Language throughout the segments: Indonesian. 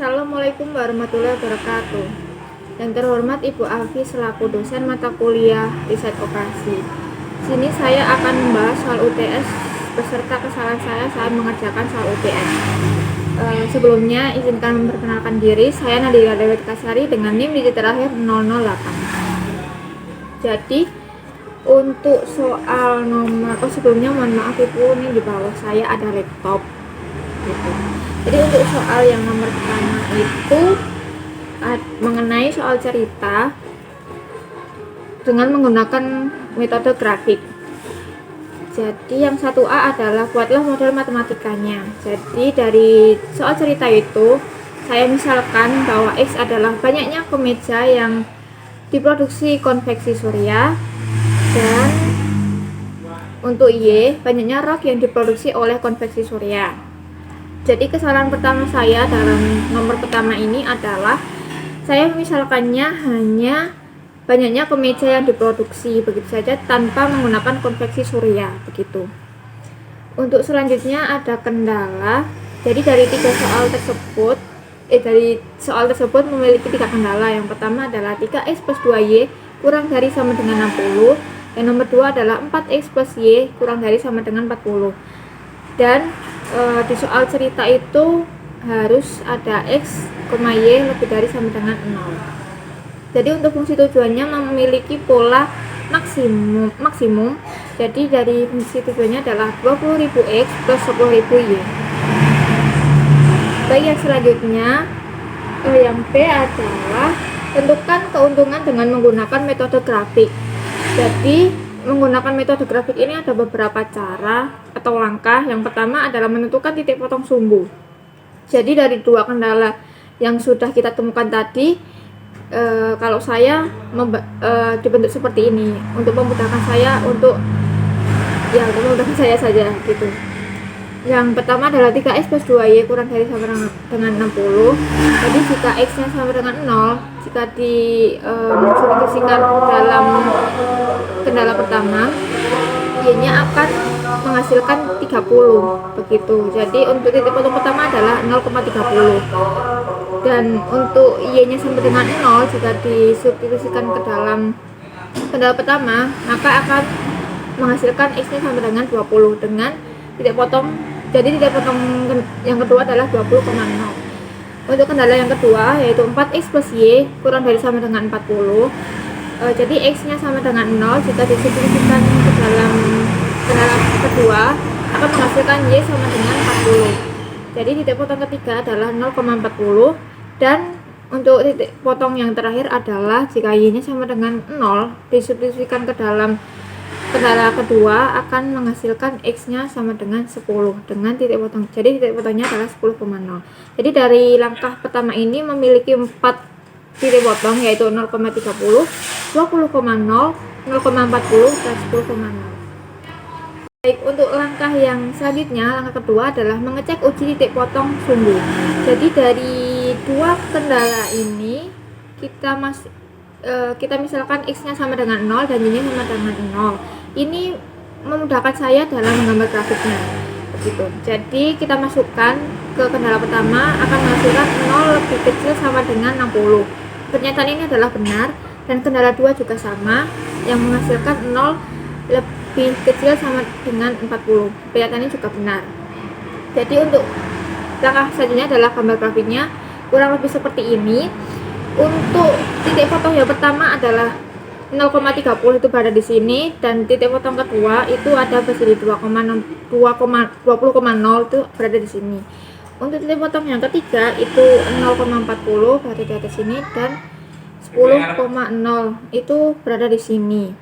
Assalamualaikum warahmatullahi wabarakatuh. Yang terhormat Ibu Alfi selaku dosen mata kuliah riset operasi. Sini saya akan membahas soal UTS beserta kesalahan saya saat mengerjakan soal UTS. Sebelumnya izinkan memperkenalkan diri, saya Nadira Dewi Kasari dengan NIM digit terakhir 008. Jadi untuk soal nomor, sebelumnya mohon maaf Ibu, nih di bawah saya ada laptop gitu. Jadi untuk soal yang nomor pertama itu mengenai soal cerita dengan menggunakan metode grafik. Jadi yang 1A adalah buatlah model matematikanya. Jadi dari soal cerita itu saya misalkan bahwa X adalah banyaknya kemeja yang diproduksi konveksi surya, dan untuk Y banyaknya rok yang diproduksi oleh konveksi surya. Jadi kesalahan pertama saya dalam nomor pertama ini adalah saya misalkannya hanya banyaknya kemeja yang diproduksi begitu saja tanpa menggunakan konveksi surya begitu. Untuk selanjutnya ada kendala. Jadi dari soal tersebut memiliki 3 kendala. Yang pertama adalah 3x plus 2y kurang dari sama dengan 60. Yang nomor 2 adalah 4x plus y kurang dari sama dengan 40. Dan di soal cerita itu harus ada x, y lebih dari sama dengan 0. Jadi untuk fungsi tujuannya memiliki pola maksimum. Jadi dari fungsi tujuannya adalah 20.000x plus 10.000y. Baik, yang selanjutnya yang B adalah tentukan keuntungan dengan menggunakan metode grafik. Jadi menggunakan metode grafik ini ada beberapa cara atau langkah. Yang pertama adalah menentukan titik potong sumbu. Jadi dari 2 kendala yang sudah kita temukan tadi, kalau saya dibentuk seperti ini untuk memudahkan saya memudahkan saya saja gitu. Yang pertama adalah 3x plus 2y kurang dari sama dengan 60. Jadi jika x nya sama dengan 0, jika disubstitusikan dalam kendala pertama, y nya akan menghasilkan 30 begitu. Jadi untuk titik potong pertama adalah 0,30, dan untuk y nya sama dengan 0 jika disubstitusikan ke dalam kendala pertama, maka akan menghasilkan x nya sama dengan 20 dengan titik potong. Jadi titik potong yang kedua adalah 20,0. Untuk kendala yang kedua yaitu 4x plus y kurang dari sama dengan 40. Jadi x nya sama dengan 0 jika disubstitusikan ke dalam kendala kedua akan menghasilkan y sama dengan 40. Jadi titik potong ketiga adalah 0,40, dan untuk titik potong yang terakhir adalah jika y nya sama dengan 0 disubstitusikan ke dalam kendala kedua akan menghasilkan x nya sama dengan 10 dengan titik potong. Jadi titik potongnya adalah 10,0. Jadi dari langkah pertama ini memiliki 4 titik potong yaitu 0,30, 20,0, 0,40 dan 10,0. Baik, untuk langkah yang selanjutnya, langkah kedua adalah mengecek uji titik potong sumbu. Jadi dari 2 kendala ini kita misalkan x nya sama dengan 0 dan y nya sama dengan 0. Ini memudahkan saya dalam menggambar grafiknya begitu. Jadi kita masukkan ke kendala pertama akan menghasilkan 0 lebih kecil sama dengan 60. Pernyataan ini adalah benar, dan kendala 2 juga sama yang menghasilkan 0 lebih kecil sama dengan 40. Pernyataan ini juga benar. Jadi untuk langkah selanjutnya adalah gambar grafiknya kurang lebih seperti ini. Untuk titik potong yang pertama adalah 0,30 itu berada di sini, dan titik potong kedua itu ada di sini 20,0 itu berada di sini. Untuk titik potong yang ketiga itu 0,40 berada di atas sini, dan 10,0 itu berada di sini.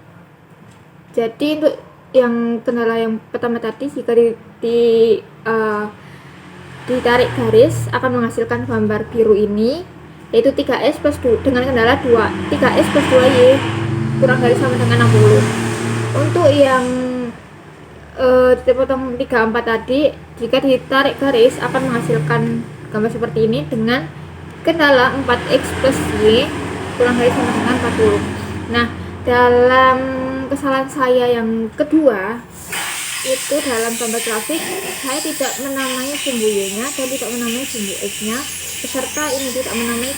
Jadi untuk yang kendala yang pertama tadi jika ditarik garis akan menghasilkan gambar biru ini yaitu 3s plus 2 dengan kendala 3s plus 2y kurang dari sama dengan 60. Untuk yang titik potong 34 tadi jika ditarik garis akan menghasilkan gambar seperti ini dengan kendala 4x plus y kurang dari sama dengan 40. Nah, dalam kesalahan saya yang kedua itu dalam gambar grafik saya tidak menamai sumbu y nya dan tidak menamai sumbu x nya, peserta ini tidak menemui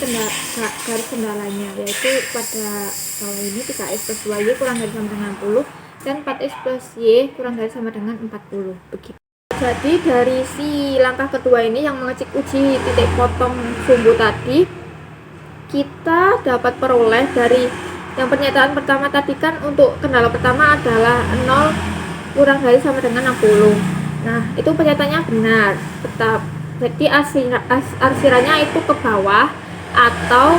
garis kendalanya, yaitu pada bawah ini 3x plus 2y kurang dari sama dengan 60 dan 4x plus y kurang dari sama dengan 40. Begitu. Jadi dari si langkah kedua ini yang mengecek uji titik potong sumbu tadi, kita dapat peroleh dari yang pernyataan pertama tadi kan untuk kendala pertama adalah 0 kurang dari sama dengan 60. Nah, itu pernyataannya benar. Tetap jadi arsirannya itu ke bawah atau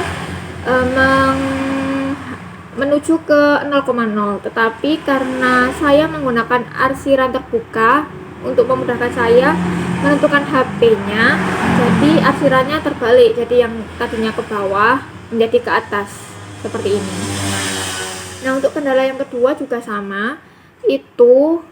menuju ke 0,0. Tetapi karena saya menggunakan arsiran terbuka untuk memudahkan saya menentukan HP-nya, jadi arsirannya terbalik. Jadi yang tadinya ke bawah menjadi ke atas seperti ini. Nah, untuk kendala yang kedua juga sama. Itu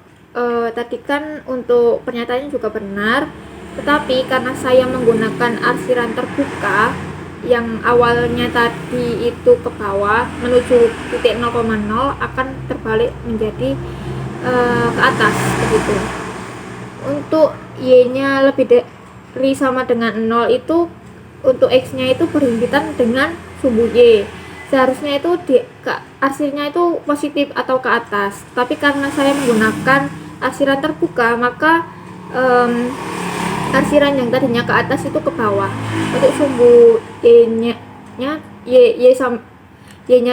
tadi kan untuk pernyataannya juga benar, tetapi karena saya menggunakan arsiran terbuka yang awalnya tadi itu ke bawah menuju titik 0,0 akan terbalik menjadi ke atas begitu. Untuk y-nya lebih dari sama dengan 0 itu untuk x-nya itu berhimpitan dengan sumbu y. Seharusnya itu arsirnya itu positif atau ke atas, tapi karena saya menggunakan arsiran terbuka maka arsiran yang tadinya ke atas itu ke bawah. Untuk sumbu y-nya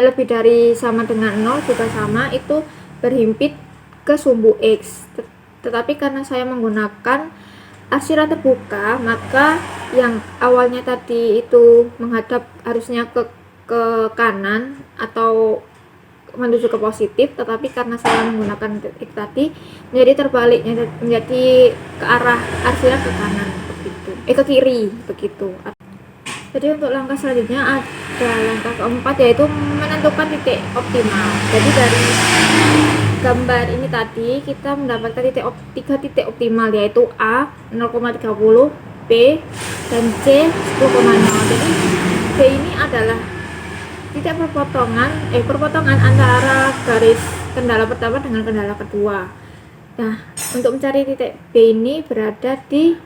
lebih dari sama dengan 0 juga sama, itu berhimpit ke sumbu x. Tetapi karena saya menggunakan arsiran terbuka, maka yang awalnya tadi itu menghadap harusnya ke kanan atau menuju ke positif, tetapi karena saya menggunakan titik tadi menjadi terbalik, menjadi ke arah arsiran ke kanan begitu, ke kiri begitu. Jadi untuk langkah selanjutnya ada langkah keempat, yaitu menentukan titik optimal. Jadi dari gambar ini tadi kita mendapatkan tiga titik optimal, yaitu A 0,30, B dan C 10,0. Jadi B ini adalah titik perpotongan antara garis kendala pertama dengan kendala kedua. Nah, untuk mencari titik B ini berada di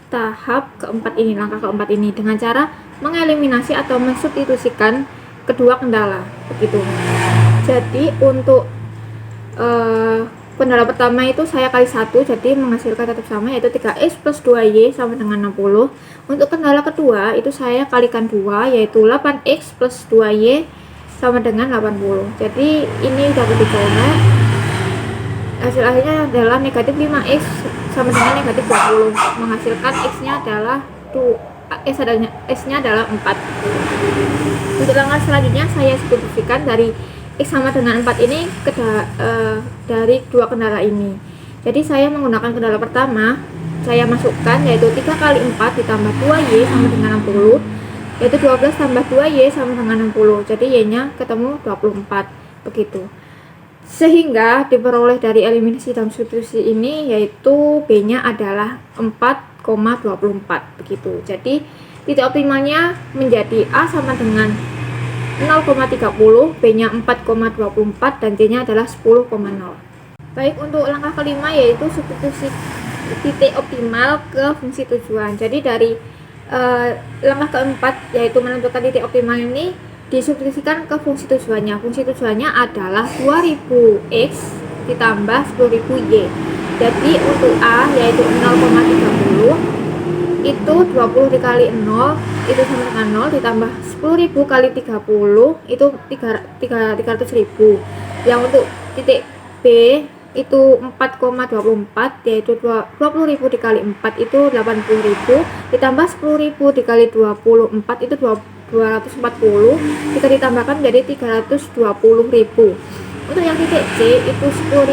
tahap keempat ini, langkah keempat ini, dengan cara mengeliminasi atau mensubstitusikan kedua kendala begitu. Jadi untuk kendala pertama itu saya kali 1, jadi menghasilkan tetap sama, yaitu 3x plus 2y sama dengan 60. Untuk kendala kedua itu saya kalikan 2, yaitu 8x plus 2y sama dengan 80. Jadi ini dapat dicoret, hasil akhirnya adalah negatif 5x sama dengan negatif 20, menghasilkan x-nya adalah s-nya adalah 4. Untuk langkah selanjutnya saya substitusikan dari x sama dengan 4 ini dari dua kendala ini. Jadi saya menggunakan kendala pertama, saya masukkan yaitu 3 kali 4 ditambah 2y sama dengan 60, yaitu 12 tambah 2y sama dengan 60. Jadi y-nya ketemu 24 begitu. Sehingga diperoleh dari eliminasi dan substitusi ini, yaitu B-nya adalah 4,24 begitu. Jadi titik optimalnya menjadi A sama dengan 0,30, B-nya 4,24 dan C-nya adalah 10,0. Baik, untuk langkah kelima yaitu substitusi titik optimal ke fungsi tujuan. Jadi dari langkah keempat yaitu menentukan titik optimal ini disubstitusikan ke fungsi tujuannya. Fungsi tujuannya adalah 2000x ditambah 10.000y. Jadi untuk A yaitu 0,30, itu 20 dikali 0 itu sama dengan 0, ditambah 10.000 kali 30 itu 300.000. Yang untuk titik B itu 4,24, yaitu 20.000 dikali 4 itu 80.000, ditambah 10.000 dikali 24 itu 240, jika ditambahkan menjadi 320.000. Untuk yang titik C itu 10,0,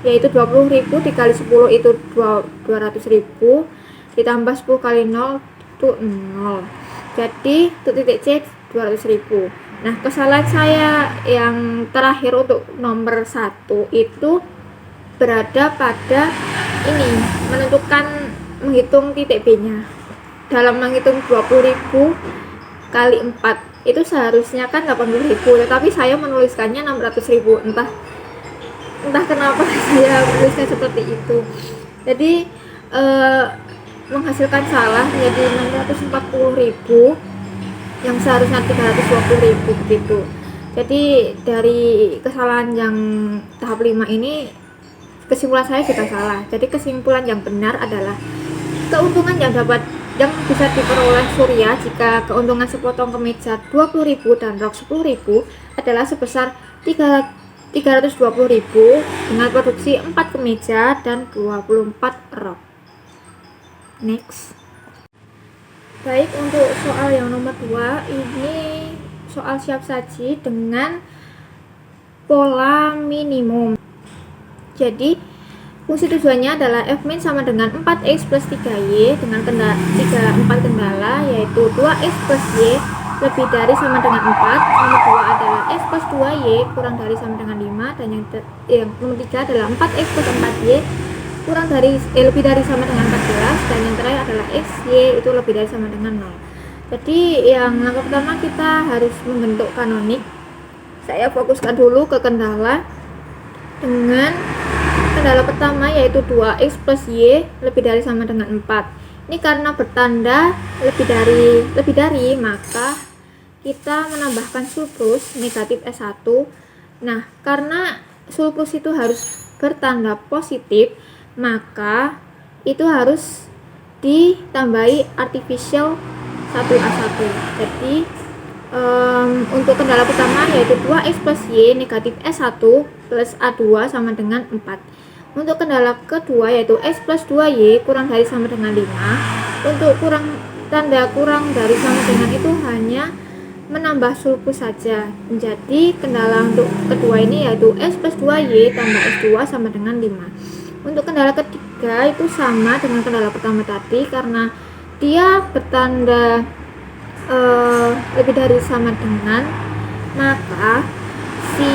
yaitu 20.000 dikali 10 itu 200.000, ditambah 10 kali 0 itu 0. Jadi untuk titik C 200.000. Nah, kesalahan saya yang terakhir untuk nomor 1 itu berada pada ini, menghitung titik B nya. Dalam menghitung 20.000 kali 4 itu seharusnya kan 80.000, tetapi saya menuliskannya 600.000. Entah kenapa saya menuliskan seperti itu. Jadi menghasilkan salah menjadi 640.000 yang seharusnya 320.000 begitu. Jadi dari kesalahan yang tahap 5 ini kesimpulan saya juga salah. Jadi kesimpulan yang benar adalah keuntungan yang bisa diperoleh Surya jika keuntungan sepotong kemeja 20.000 dan rok 10.000 adalah sebesar 320.000 dengan produksi 4 kemeja dan 24 rok. Next. Baik, untuk soal yang nomor 2 ini soal siap saji dengan pola minimum. Jadi fungsi tujuannya adalah F-min sama dengan 4x plus 3y dengan 4 kendala, yaitu 2x plus y lebih dari sama dengan 4. Nomor 2 adalah x plus 2y kurang dari sama dengan 5, dan yang nomor 3 adalah 4x plus 4y kurang dari lebih dari sama dengan 14, dan yang terakhir adalah x y itu lebih dari sama dengan 0. Jadi yang langkah pertama kita harus membentuk kanonik. Saya fokuskan dulu ke kendala dengan kendala pertama, yaitu 2x plus y lebih dari sama dengan 4. Ini karena bertanda lebih dari, maka kita menambahkan surplus negatif S1. Nah, karena surplus itu harus bertanda positif, maka itu harus ditambahi artificial 1A1. Jadi untuk kendala pertama yaitu 2x plus y negatif S1 plus A2 sama dengan 4. Untuk kendala kedua yaitu x plus 2y kurang dari sama dengan 5. Untuk tanda kurang dari sama dengan itu hanya menambah surplus saja. Jadi kendala untuk kedua ini yaitu x plus 2y tambah x2 sama dengan 5. Untuk kendala ketiga itu sama dengan kendala pertama tadi, karena dia bertanda lebih dari sama dengan, maka si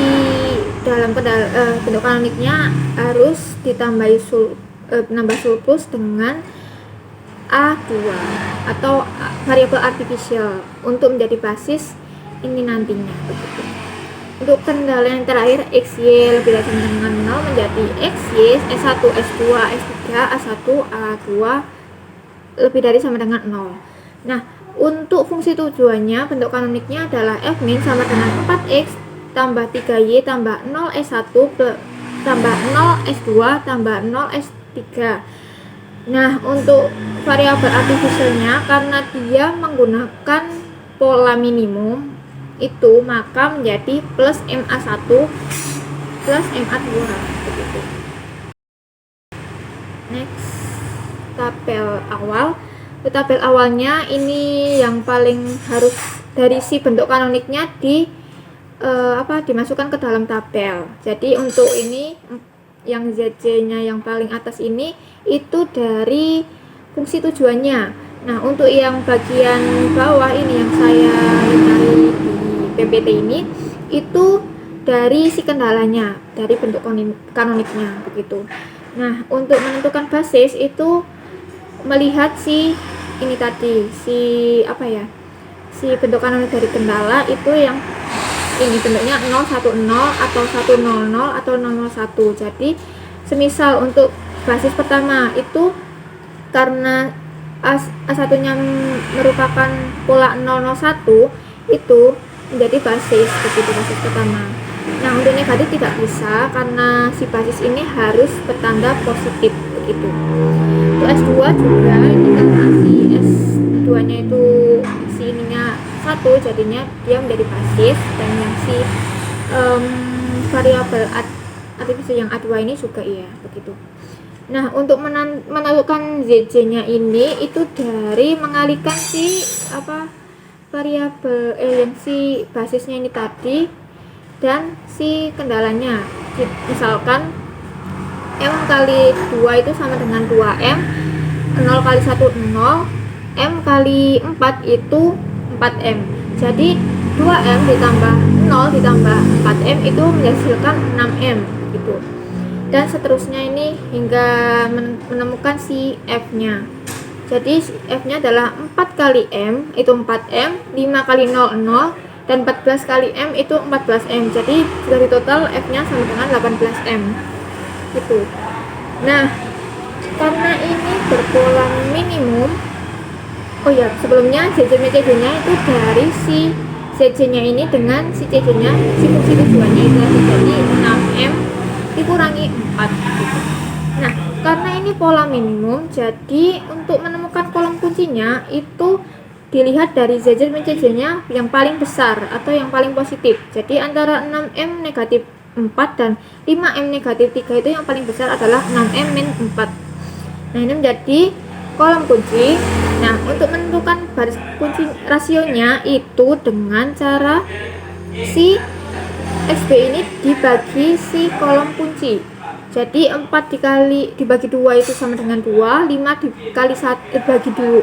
dalam bentuk kanoniknya harus ditambahi menambah surplus dengan A2 atau variabel artificial untuk menjadi basis ini nantinya begitu. Untuk kendala yang terakhir xy lebih dari sama dengan 0 menjadi xy s1 s2 s3 a1 a2 lebih dari sama dengan 0. Nah, untuk fungsi tujuannya bentuk kanoniknya adalah f-min sama dengan 4x tambah 3y tambah 0 s1 tambah 0 s2 tambah 0 s3. Nah, untuk variabel artificialnya karena dia menggunakan pola minimum itu, maka menjadi plus MA1 plus MA2 begitu. Next, tabel awal. Tabel awalnya ini yang paling harus dari si bentuk kanoniknya dimasukkan ke dalam tabel. Jadi untuk ini yang ZC-nya yang paling atas ini itu dari fungsi tujuannya. Nah, untuk yang bagian bawah ini yang saya cari di PPT ini itu dari si kendalanya, dari bentuk kanoniknya begitu. Nah, untuk menentukan basis itu melihat si ini tadi, si bentuk kanonik dari kendala itu yang ini bentuknya 010 atau 100 atau 001. Jadi semisal untuk basis pertama itu karena A1 nya merupakan pola 001 itu menjadi basis begitu, basis pertama. Nah, untuk negatif tidak bisa karena si basis ini harus bertanda positif begitu. Untuk S2 juga ini karena si S2 nya itu si ininya 1, jadinya dia menjadi basis, dan yang si variabel artificial yang A2 ini juga iya begitu. Nah, untuk menentukan ZC-nya ini itu dari mengalihkan si variabel yang si basisnya ini tadi dan si kendalanya. Misalkan M kali 2 itu sama dengan 2M, 0 kali 1 0, M kali 4 itu 4M. Jadi 2M ditambah 0 ditambah 4M itu menghasilkan 6M gitu. Dan seterusnya ini hingga menemukan si F-nya. Jadi F-nya adalah 4 kali M itu 4M, 5 kali 0 0, dan 14 kali M itu 14M. Jadi dari total F-nya sama dengan 18M gitu. Nah, karena ini berpola minimum. Oh ya, sebelumnya CJ-nya itu dari si CJ-nya ini dengan si CJ-nya, si fungsi tujuannya itu jadi 6M dikurangi 4 gitu. Nah, karena ini pola minimum, jadi untuk menemukan kolom kuncinya itu dilihat dari CJ-nya yang paling besar atau yang paling positif. Jadi antara 6M negatif 4 dan 5M negatif 3 itu yang paling besar adalah 6M min 4. Nah, ini menjadi kolom kunci. Nah, untuk menentukan baris kunci rasionya itu dengan cara si XB ini dibagi si kolom kunci. Jadi 4 dibagi 2 itu sama dengan 2, 5 dikali 1 bagi 2,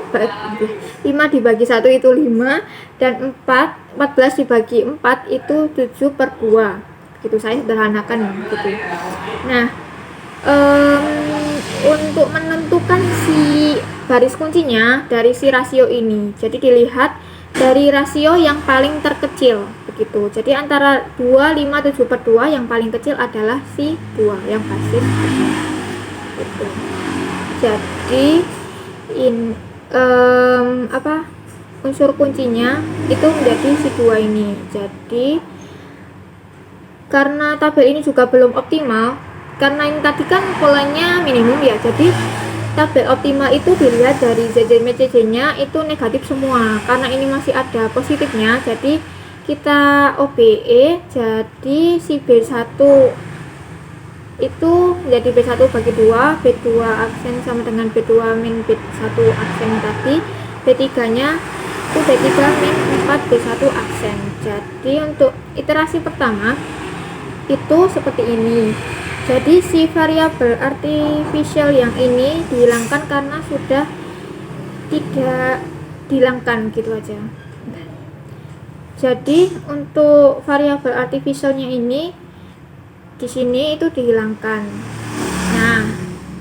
5 dibagi 1 itu 5, dan 14 dibagi 4 itu 7/2. Gitu, saya sederhanakan gitu. Nah, untuk menentukan si baris kuncinya dari si rasio ini, jadi dilihat dari rasio yang paling terkecil begitu. Jadi antara 2, 5, 7/2 yang paling kecil adalah si 2 yang basis gitu. Jadi unsur kuncinya itu menjadi si 2 ini. Jadi karena tabel ini juga belum optimal, karena ini tadi kan polanya minimum ya, jadi tabel optimal itu dilihat dari CJ-nya itu negatif semua. Karena ini masih ada positifnya, jadi kita OBE, jadi si B1 itu menjadi B1 bagi 2, B2 aksen sama dengan B2 min B1 aksen tadi, B3 nya itu B3 min 4 B1 aksen. Jadi untuk iterasi pertama itu seperti ini. Jadi si variabel artificial yang ini dihilangkan karena sudah tidak dihilangkan gitu aja. Jadi untuk variabel artificialnya ini di sini itu dihilangkan. Nah,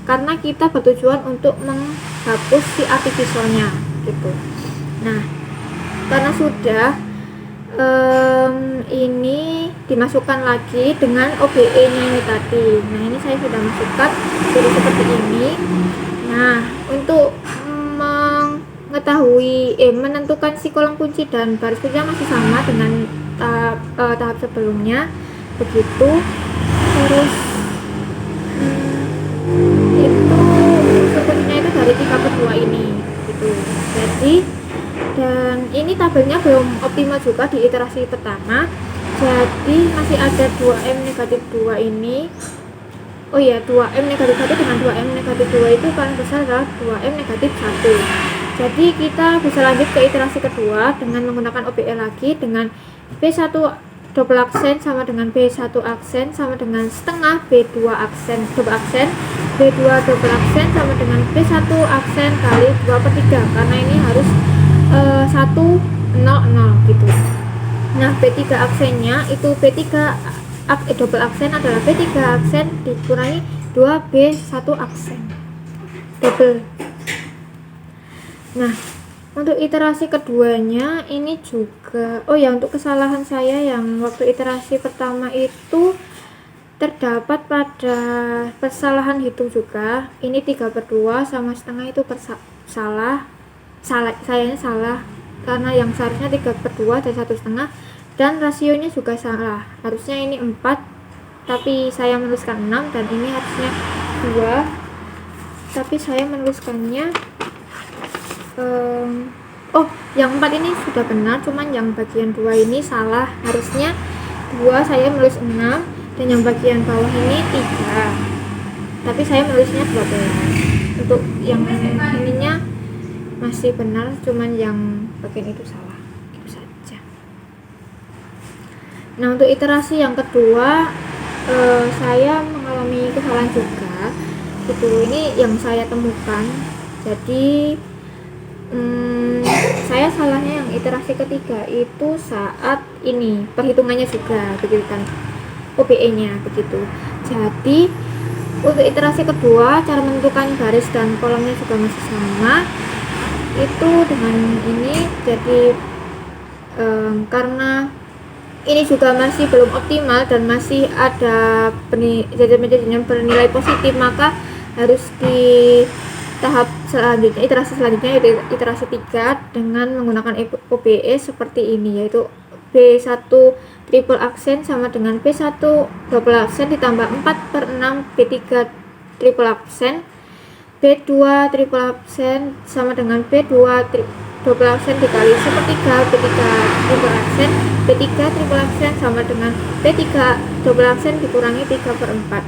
karena kita bertujuan untuk menghapus si artificialnya gitu. Nah, karena sudah ini dimasukkan lagi dengan OBE nya ini tadi. Nah, ini saya sudah masukkan jadi seperti ini. Nah, untuk mengetahui menentukan si kolom kunci dan baris kuncinya masih sama dengan tahap sebelumnya begitu. Terus itu unsur kuncinya itu dari 3/2 ini gitu. Jadi dan ini tabelnya belum optimal juga di iterasi pertama, jadi masih ada 2M negatif 2 ini. Oh ya, 2M negatif 1 dengan 2M negatif 2 itu paling besar adalah 2M negatif 1. Jadi kita bisa lanjut ke iterasi kedua dengan menggunakan OBE lagi, dengan B1 double aksen sama dengan B1 aksen sama dengan setengah B2 aksen double aksen, B2 double aksen sama dengan B1 aksen kali 2/3, karena ini harus 1, 0, 0 gitu. Nah, B3 aksennya itu B3 double aksen adalah B3 aksen dikurangi 2B1 aksen double. Nah, untuk iterasi keduanya ini juga, oh ya, untuk kesalahan saya yang waktu iterasi pertama itu terdapat pada kesalahan hitung juga. Ini 3/2 sama setengah itu sayanya salah, karena yang seharusnya 3/2 dan 1/2, dan rasionya juga salah. Harusnya ini 4 tapi saya menuliskan 6, dan ini harusnya 2 tapi saya menuliskannya yang 4 ini sudah benar, cuman yang bagian 2 ini salah. Harusnya 2 saya menulis 6, dan yang bagian bawah ini 3 tapi saya menulisnya 12. Untuk yang ininya masih benar, cuman yang bagian itu salah gitu saja. Nah, untuk iterasi yang kedua saya mengalami kesalahan juga gitu. Ini yang saya temukan. Jadi saya salahnya yang iterasi ketiga itu saat ini perhitungannya juga begitu kan, OBE nya begitu. Jadi untuk iterasi kedua cara menentukan garis dan kolomnya juga masih sama, itu dengan ini. Jadi karena ini juga masih belum optimal dan masih ada jajan-jajan yang bernilai positif, maka harus di tahap selanjutnya, iterasi selanjutnya yaitu iterasi 3 dengan menggunakan OBE seperti ini, yaitu B1 triple aksen sama dengan B1 double aksen ditambah 4/6 B3 triple aksen, B2 triple aksen sama dengan B2 double aksen dikali sepertiga B3 triple aksen, B3 triple aksen sama dengan B3 double aksen dikurangi 3/4.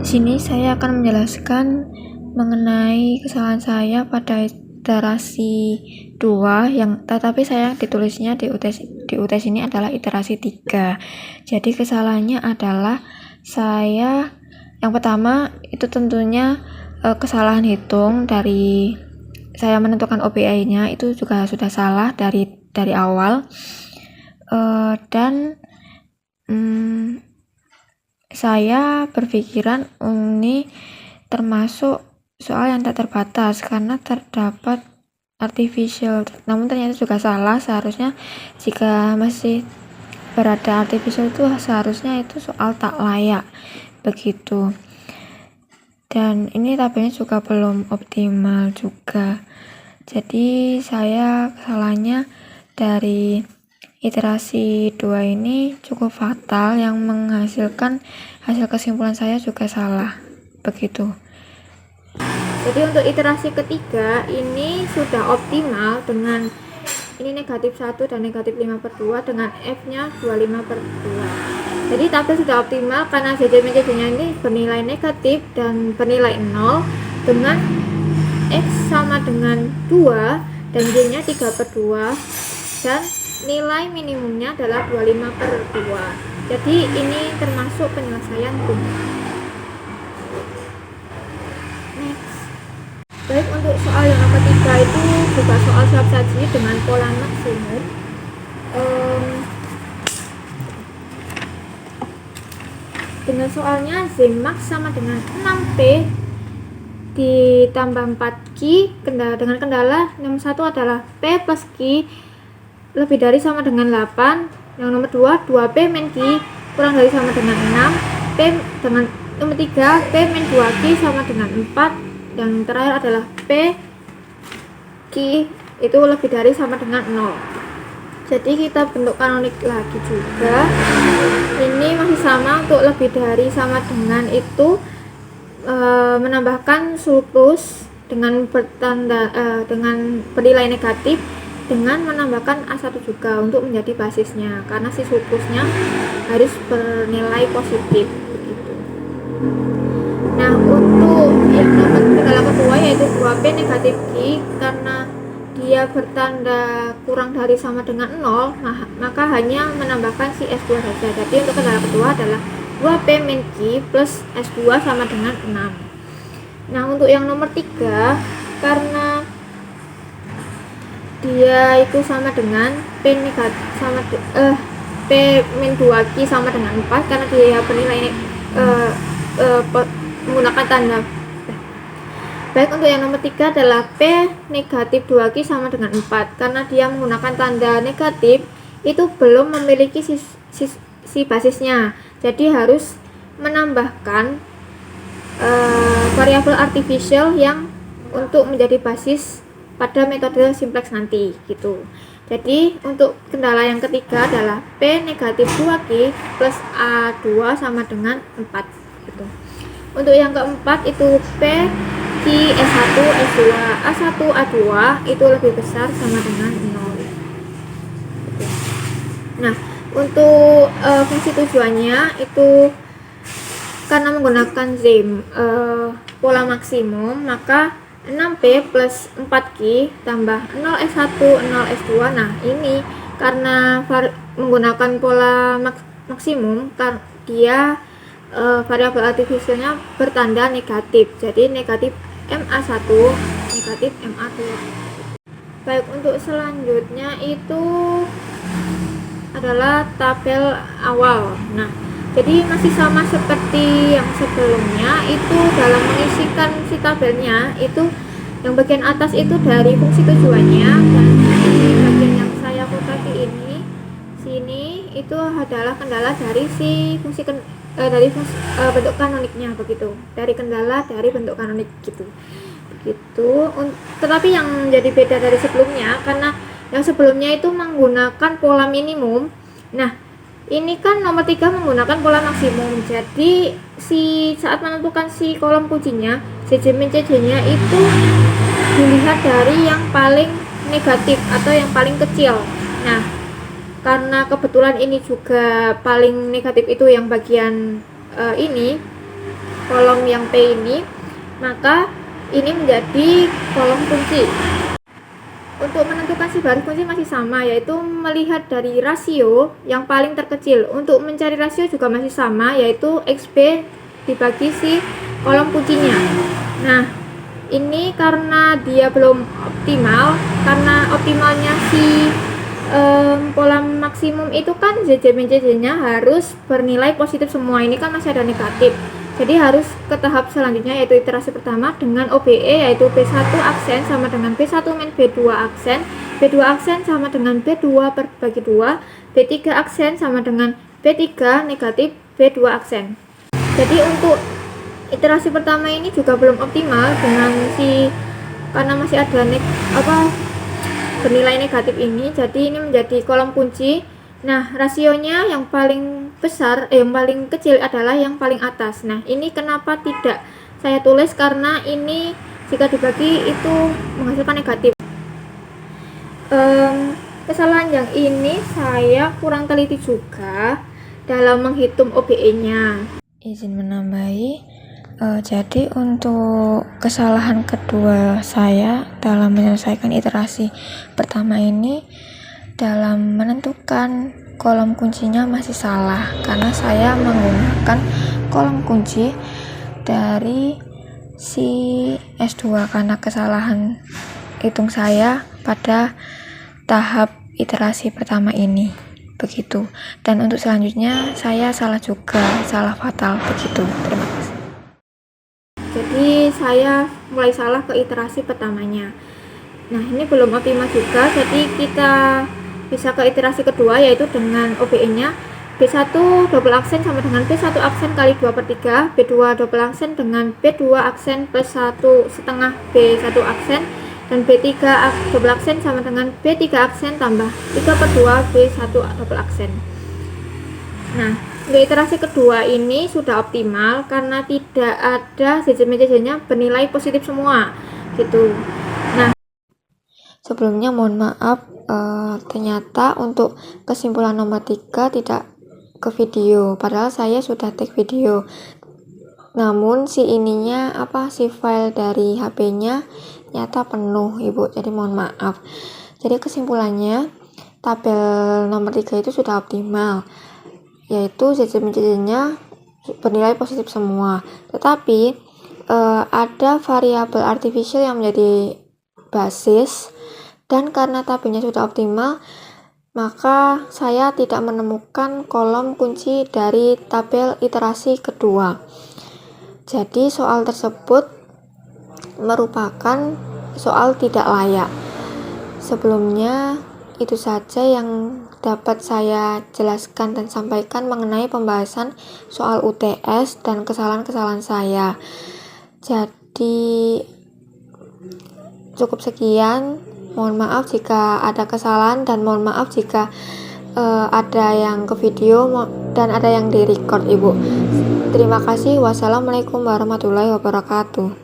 Di sini saya akan menjelaskan mengenai kesalahan saya pada iterasi 2 yang tetapi saya ditulisnya di UTS ini adalah iterasi 3. Jadi kesalahannya adalah saya yang pertama itu tentunya kesalahan hitung dari saya menentukan OBI-nya itu juga sudah salah dari awal, dan saya berpikiran ini termasuk soal yang tak terbatas karena terdapat artificial, namun ternyata juga salah. Seharusnya jika masih berada artificial itu seharusnya itu soal tak layak begitu. Dan ini tabelnya juga belum optimal juga. Jadi saya kesalahannya dari iterasi 2 ini cukup fatal yang menghasilkan hasil kesimpulan saya juga salah begitu. Jadi untuk iterasi ketiga ini sudah optimal dengan ini negatif 1 dan negatif 5/2 dengan F nya 25/2. Jadi tabel sudah optimal karena JJ nya ini bernilai negatif dan bernilai 0 dengan X sama dengan 2 dan Y nya 3/2 dan nilai minimumnya adalah 25/2. Jadi ini termasuk penyelesaian tunggal. Next. Baik, untuk soal yang nomor 3 itu juga soal siap saji dengan pola maksimum. Dengan soalnya Z max sama dengan 6P ditambah 4Q dengan kendala nomor 1 adalah P plus Q lebih dari sama dengan 8. Yang nomor 2 2P min Q kurang dari sama dengan 6. P dengan nomor 3 P min 2Q sama dengan 4. Dan yang terakhir adalah P Q itu lebih dari sama dengan 0. Jadi kita bentuk kanonik lagi juga. Ini masih sama, untuk lebih dari sama dengan itu menambahkan surplus dengan dengan bernilai negatif dengan menambahkan A1 juga untuk menjadi basisnya karena si surplusnya harus bernilai positif begitu. Nah, untuk yang nomor kendala kedua yaitu 2P negatif Q, karena dia bertanda kurang dari sama dengan 0 maka hanya menambahkan si S2 saja. Jadi untuk kendala kedua adalah 2P min Q plus S2 sama dengan 6. Nah, untuk yang nomor 3 karena dia itu sama dengan P negatif sama P min 2Q sama dengan 4 karena dia bernilai menggunakan tanda. Baik, untuk yang nomor 3 adalah P negatif 2Q sama dengan 4 karena dia menggunakan tanda negatif itu belum memiliki si basisnya, jadi harus menambahkan variabel artificial yang untuk menjadi basis pada metode simplex nanti gitu. Jadi untuk kendala yang ketiga adalah P negatif 2Q plus A2 sama dengan 4 gitu. Untuk yang keempat itu P Q S1 S2 A1 A2 itu lebih besar sama dengan 0 gitu. Nah, untuk fungsi tujuannya itu karena menggunakan pola maksimum maka 6P plus 4Q tambah 0S1 0S2. Nah, ini karena menggunakan pola maksimum dia variabel artificialnya bertanda negatif, jadi negatif MA1 negatif MA2. Baik, untuk selanjutnya itu adalah tabel awal. Nah, jadi masih sama seperti yang sebelumnya, itu dalam mengisikan si tabelnya itu yang bagian atas itu dari fungsi tujuannya dan di bagian yang saya kotaki ini sini itu adalah kendala dari si fungsi bentuk kanoniknya begitu, dari kendala dari bentuk kanonik gitu. Tetapi yang jadi beda dari sebelumnya, karena yang sebelumnya itu menggunakan pola minimum. Nah, ini kan nomor 3 menggunakan pola maksimum. Jadi saat menentukan si kolom kuncinya, CJ min CJ-nya itu dilihat dari yang paling negatif atau yang paling kecil. Nah, karena kebetulan ini juga paling negatif itu yang bagian ini, kolom yang P ini, maka ini menjadi kolom kunci. Untuk menentukan si baris kunci masih sama, yaitu melihat dari rasio yang paling terkecil. Untuk mencari rasio juga masih sama, yaitu XP dibagi si kolom kuncinya. Nah, ini karena dia belum optimal, karena optimalnya si pola maksimum itu kan JJ min JJ nya harus bernilai positif semua. Ini kan masih ada negatif, jadi harus ke tahap selanjutnya, yaitu iterasi pertama dengan OBE, yaitu B1 aksen sama dengan B1 min B2 aksen, B2 aksen sama dengan B2 per bagi 2, B3 aksen sama dengan B3 negatif B2 aksen. Jadi untuk iterasi pertama ini juga belum optimal dengan karena masih ada bernilai negatif ini, jadi ini menjadi kolom kunci. Nah, rasionya yang paling besar, yang paling kecil adalah yang paling atas. Nah, ini kenapa tidak saya tulis, karena ini jika dibagi itu menghasilkan negatif. Kesalahan yang ini saya kurang teliti juga dalam menghitung OBE-nya. Izin menambahi. Jadi untuk kesalahan kedua saya dalam menyelesaikan iterasi pertama ini, dalam menentukan kolom kuncinya masih salah, karena saya menggunakan kolom kunci dari si S2 karena kesalahan hitung saya pada tahap iterasi pertama ini begitu. Dan untuk selanjutnya saya salah juga, salah fatal begitu. Terima kasih. Jadi saya mulai salah ke iterasi pertamanya. Nah, ini belum optimal juga, jadi kita bisa ke iterasi kedua, yaitu dengan OBE-nya B1 double aksen sama dengan B1 aksen kali 2 per 3, B2 double aksen dengan B2 aksen plus 1 setengah B1 aksen, dan B3 double aksen sama dengan B3 aksen tambah 3 per 2 B1 double aksen. Nah, untuk iterasi kedua ini sudah optimal karena tidak ada CJ-nya bernilai positif semua gitu. Nah, sebelumnya mohon maaf, ternyata untuk kesimpulan nomor 3 tidak ke video, padahal saya sudah take video. Namun si file dari HP-nya nyata penuh Ibu, jadi mohon maaf. Jadi kesimpulannya tabel nomor 3 itu sudah optimal, yaitu CJ-nya bernilai positif semua. Tetapi ada variabel artificial yang menjadi basis, dan karena tabelnya sudah optimal, maka saya tidak menemukan kolom kunci dari tabel iterasi kedua. Jadi soal tersebut merupakan soal tidak layak. Sebelumnya itu saja yang dapat saya jelaskan dan sampaikan mengenai pembahasan soal UTS dan kesalahan-kesalahan saya. Jadi cukup sekian. Mohon maaf jika ada kesalahan, dan mohon maaf jika ada yang ke video dan ada yang di record Ibu. Terima kasih. Wassalamualaikum warahmatullahi wabarakatuh.